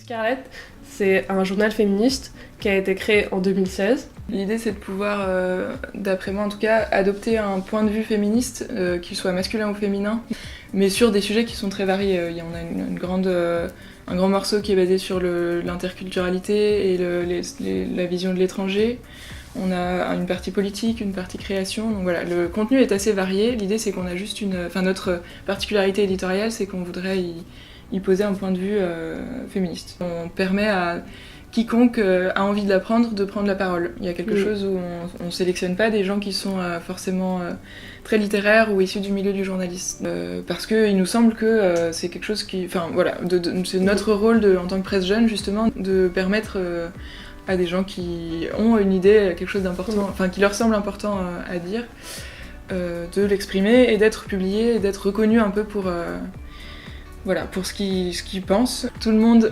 Scarlett, c'est un journal féministe qui a été créé en 2016. L'idée, c'est de pouvoir, d'après moi en tout cas, adopter un point de vue féministe, qu'il soit masculin ou féminin, mais sur des sujets qui sont très variés. On a un grand morceau qui est basé sur l'interculturalité et la vision de l'étranger. On a une partie politique, une partie création, donc voilà, le contenu est assez varié. L'idée, c'est qu'on a juste notre particularité éditoriale, c'est qu'on voudrait y poser un point de vue féministe. On permet à quiconque a envie de l'apprendre de prendre la parole. Il y a quelque chose où on sélectionne pas des gens qui sont forcément très littéraires ou issus du milieu du journalisme. Parce qu'il nous semble que c'est quelque chose qui... Enfin voilà, c'est notre rôle en tant que presse jeune justement de permettre à des gens qui ont une idée, quelque chose d'important, enfin qui leur semble important à dire, de l'exprimer et d'être publié et d'être reconnu un peu pour ce qu'ils pensent. Tout le monde,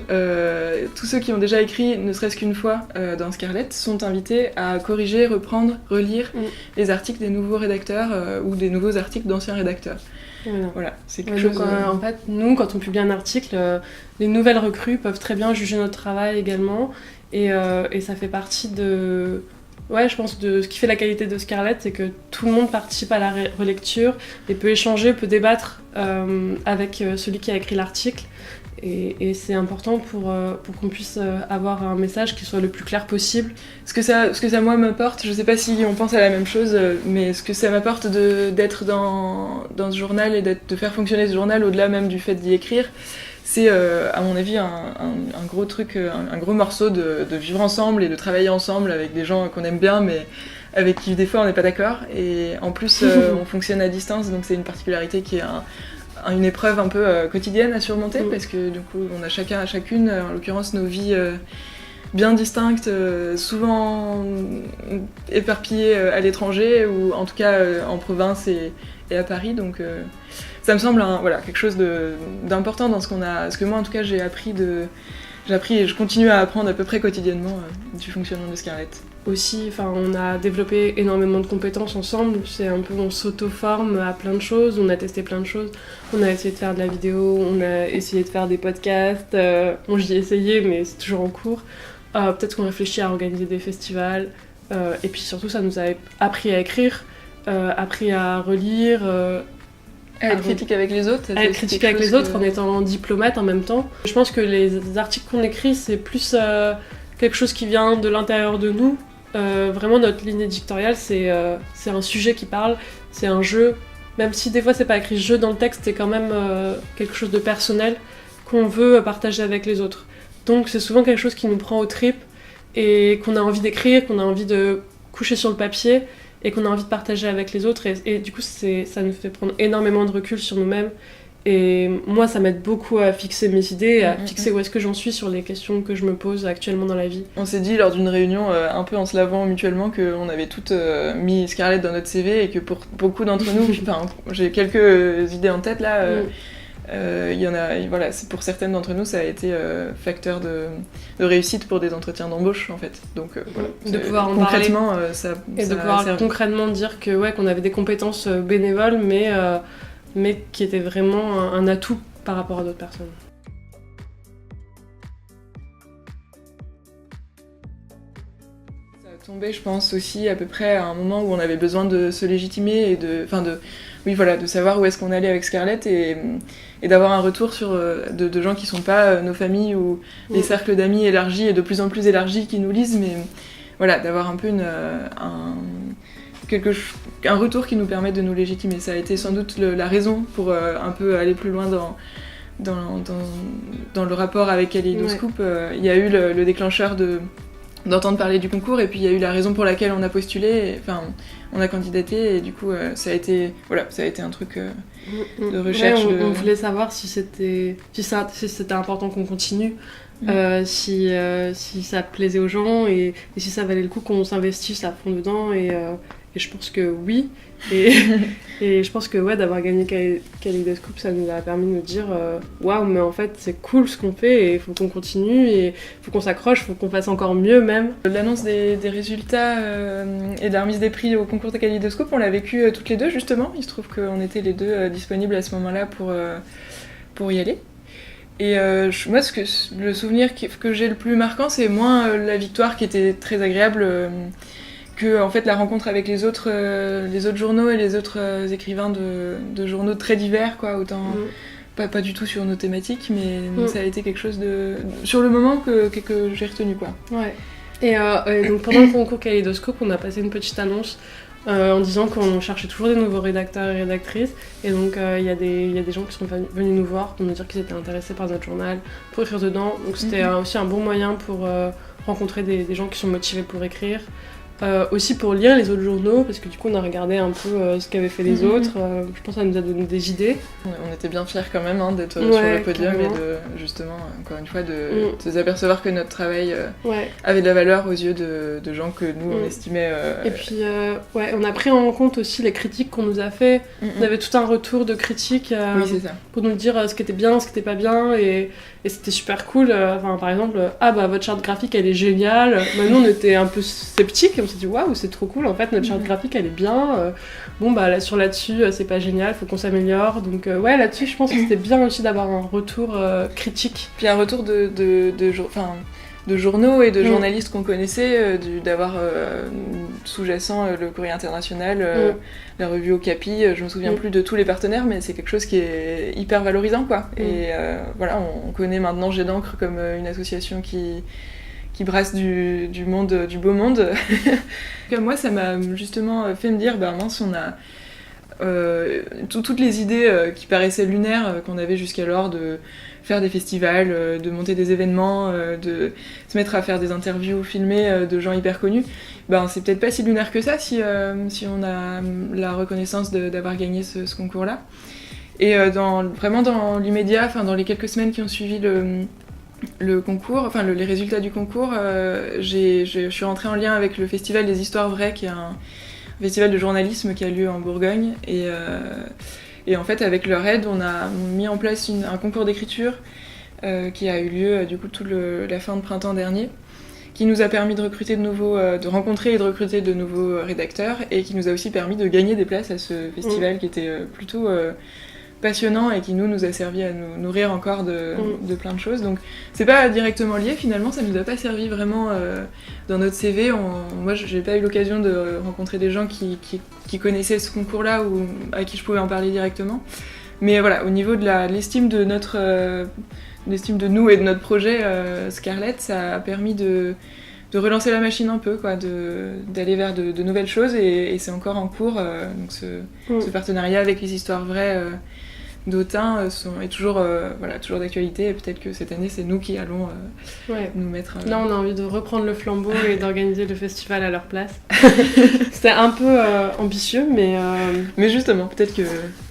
tous ceux qui ont déjà écrit ne serait-ce qu'une fois dans Scarlett sont invités à corriger, reprendre, relire les articles des nouveaux rédacteurs ou des nouveaux articles d'anciens rédacteurs. Voilà, c'est quelque chose... Donc, en fait, nous, quand on publie un article, les nouvelles recrues peuvent très bien juger notre travail également, et ça fait partie de... Ouais, je pense de ce qui fait la qualité de Scarlett, c'est que tout le monde participe à la relecture et peut échanger, peut débattre avec celui qui a écrit l'article. Et c'est important pour qu'on puisse avoir un message qui soit le plus clair possible. Ce que ça moi m'apporte, je sais pas si on pense à la même chose, mais ce que ça m'apporte d'être dans ce journal et de faire fonctionner ce journal au-delà même du fait d'y écrire, c'est à mon avis un gros truc, un gros morceau de vivre ensemble et de travailler ensemble avec des gens qu'on aime bien mais avec qui des fois on n'est pas d'accord. Et en plus on fonctionne à distance, donc c'est une particularité qui est une épreuve un peu quotidienne à surmonter parce que du coup on a chacune, en l'occurrence nos vies bien distinctes, souvent éparpillées à l'étranger ou en tout cas en province et à Paris, donc ça me semble quelque chose d'important dans ce que moi en tout cas j'ai appris et je continue à apprendre à peu près quotidiennement du fonctionnement de Scarlett. Aussi, on a développé énormément de compétences ensemble, c'est un peu, on s'auto-forme à plein de choses, on a testé plein de choses, on a essayé de faire de la vidéo, on a essayé de faire des podcasts, j'y ai essayé mais c'est toujours en cours, peut-être qu'on réfléchit à organiser des festivals, et puis surtout ça nous a appris à écrire, appris à relire, à être critique avec les autres. À être critique avec les autres en étant diplomate en même temps. Je pense que les articles qu'on écrit, c'est plus quelque chose qui vient de l'intérieur de nous. Vraiment, notre ligne éditoriale, c'est un sujet qui parle, c'est un jeu. Même si des fois, c'est pas écrit jeu dans le texte, c'est quand même quelque chose de personnel qu'on veut partager avec les autres. Donc, c'est souvent quelque chose qui nous prend aux tripes et qu'on a envie d'écrire, qu'on a envie de coucher sur le papier et qu'on a envie de partager avec les autres. Et du coup, ça nous fait prendre énormément de recul sur nous-mêmes. Et moi, ça m'aide beaucoup à fixer mes idées, à fixer où est-ce que j'en suis sur les questions que je me pose actuellement dans la vie. On s'est dit lors d'une réunion, un peu en se lavant mutuellement, qu'on avait toutes mis Scarlett dans notre CV et que pour beaucoup d'entre nous, j'ai quelques idées en tête là, il y en a, voilà, pour certaines d'entre nous, ça a été facteur de réussite pour des entretiens d'embauche en fait. Donc de pouvoir en concrètement, parler et de pouvoir concrètement dire qu'on avait des compétences bénévoles, mais qui étaient vraiment un atout par rapport à d'autres personnes. Ça a tombé, je pense, aussi à peu près à un moment où on avait besoin de se légitimer et de savoir où est-ce qu'on allait avec Scarlett et d'avoir un retour de gens qui sont pas nos familles ou les cercles d'amis élargis et de plus en plus élargis qui nous lisent, mais voilà, d'avoir un peu un retour qui nous permet de nous légitimer. Ça a été sans doute la raison pour un peu aller plus loin dans le rapport avec Kaleidoscope. Il y a eu le déclencheur d'entendre parler du concours et puis il y a eu la raison pour laquelle on a postulé, on a candidaté et du coup ça a été un truc de recherche. Ouais, on voulait savoir si c'était important qu'on continue, si ça plaisait aux gens et si ça valait le coup qu'on s'investisse à fond dedans et je pense que oui. Et je pense que d'avoir gagné Kaleidoscope, ça nous a permis de nous dire waouh, mais en fait c'est cool ce qu'on fait et il faut qu'on continue et il faut qu'on s'accroche, il faut qu'on fasse encore mieux même. L'annonce des résultats et de la remise des prix au concours de Kaleidoscope, on l'a vécu toutes les deux justement. Il se trouve qu'on était les deux disponibles à ce moment-là pour y aller. Et moi, le souvenir que j'ai le plus marquant, c'est moins la victoire qui était très agréable que en fait, la rencontre avec les autres journaux et les autres écrivains de journaux très divers, quoi, autant... Pas du tout sur nos thématiques, mais ça a été quelque chose sur le moment que j'ai retenu, quoi. Ouais. Et donc pendant le concours Kaléidoscope, on a passé une petite annonce en disant qu'on cherchait toujours des nouveaux rédacteurs et rédactrices. Et donc il y a des gens qui sont venus nous voir pour nous dire qu'ils étaient intéressés par notre journal, pour écrire dedans. Donc c'était aussi un bon moyen pour rencontrer des gens qui sont motivés pour écrire. Aussi pour lire les autres journaux, parce que du coup on a regardé un peu ce qu'avaient fait les autres. Je pense que ça nous a donné des idées. On était bien fiers quand même d'être sur le podium carrément. Et de, justement, encore une fois, de s'apercevoir que notre travail avait de la valeur aux yeux de gens que nous on estimait... Et puis on a pris en compte aussi les critiques qu'on nous a fait. On avait tout un retour de critiques pour nous dire ce qui était bien, ce qui était pas bien, et c'était super cool. Par exemple, votre charte graphique elle est géniale. Nous on était un peu sceptiques. On s'est dit waouh, c'est trop cool, en fait notre charte graphique elle est bien, là-dessus c'est pas génial, faut qu'on s'améliore, donc là-dessus je pense que c'était bien aussi d'avoir un retour critique. Puis un retour de journaux et de journalistes qu'on connaissait, d'avoir sous-jacent le Courrier International, la revue Okapi, je me souviens plus de tous les partenaires, mais c'est quelque chose qui est hyper valorisant, quoi. Et on connaît maintenant Jet d'encre comme une association qui brasse du beau monde. Moi, ça m'a justement fait me dire, mince, on a toutes les idées qui paraissaient lunaires qu'on avait jusqu'alors de faire des festivals, de monter des événements, de se mettre à faire des interviews filmées de gens hyper connus. C'est peut-être pas si lunaire que ça si on a la reconnaissance d'avoir gagné ce concours-là. Et vraiment dans l'immédiat, dans les quelques semaines qui ont suivi le concours, les résultats du concours, je suis rentrée en lien avec le Festival des Histoires Vraies, qui est un festival de journalisme qui a lieu en Bourgogne. Et en fait, avec leur aide, on a mis en place un concours d'écriture qui a eu lieu du coup la fin de printemps dernier, qui nous a permis de rencontrer et de recruter de nouveaux rédacteurs, et qui nous a aussi permis de gagner des places à ce festival qui était plutôt... passionnant et qui nous a servi à nous nourrir encore de plein de choses. Donc c'est pas directement lié, finalement ça nous a pas servi vraiment dans notre CV. Moi j'ai pas eu l'occasion de rencontrer des gens qui connaissaient ce concours-là ou à qui je pouvais en parler directement. Mais voilà, au niveau de l'estime de l'estime de nous et de notre projet Scarlett, ça a permis de relancer la machine un peu, quoi, d'aller vers de nouvelles choses, et c'est encore en cours. Donc ce partenariat avec les Histoires Vraies d'Autun est toujours d'actualité, et peut-être que cette année c'est nous qui allons nous mettre... Là on a envie de reprendre le flambeau et d'organiser le festival à leur place. C'était un peu ambitieux, mais justement, peut-être que...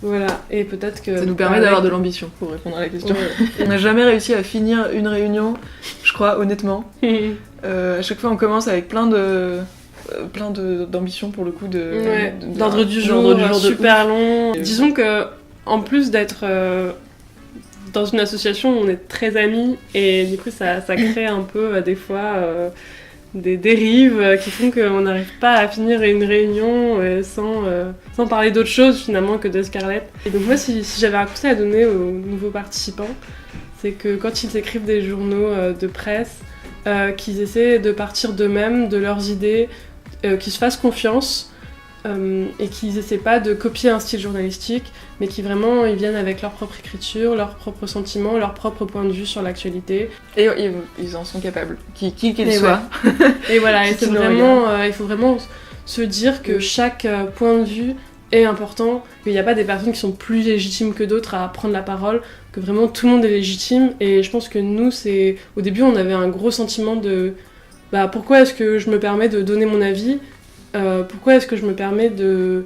Voilà, et peut-être que... Ça nous permet d'avoir de l'ambition, pour répondre à la question. On n'a jamais réussi à finir une réunion, je crois, honnêtement. À chaque fois on commence avec plein d'ambition, pour le coup, d'ordre du jour super long. Disons que en plus d'être dans une association où on est très amis, et du coup ça crée un peu des fois des dérives qui font qu'on n'arrive pas à finir une réunion sans parler d'autre chose finalement que de Scarlett. Et donc moi si j'avais un conseil à donner aux nouveaux participants, c'est que quand ils écrivent des journaux de presse, qu'ils essaient de partir d'eux-mêmes, de leurs idées, qu'ils se fassent confiance, et qu'ils essaient pas de copier un style journalistique, mais qui vraiment ils viennent avec leur propre écriture, leurs propres sentiments, leur propre point de vue sur l'actualité. Et ils en sont capables, qui qu'ils soient. Et voilà, et c'est vraiment, il faut vraiment se dire que chaque point de vue est important, qu'il n'y a pas des personnes qui sont plus légitimes que d'autres à prendre la parole, que vraiment tout le monde est légitime. Et je pense que nous, au début on avait un gros sentiment de pourquoi est-ce que je me permets de donner mon avis, pourquoi est-ce que je me permets de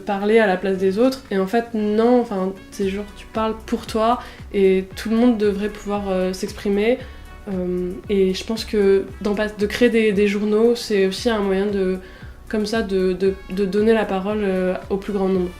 parler à la place des autres, et en fait non, c'est genre tu parles pour toi et tout le monde devrait pouvoir s'exprimer, et je pense que de créer des journaux, c'est aussi un moyen de donner la parole au plus grand nombre.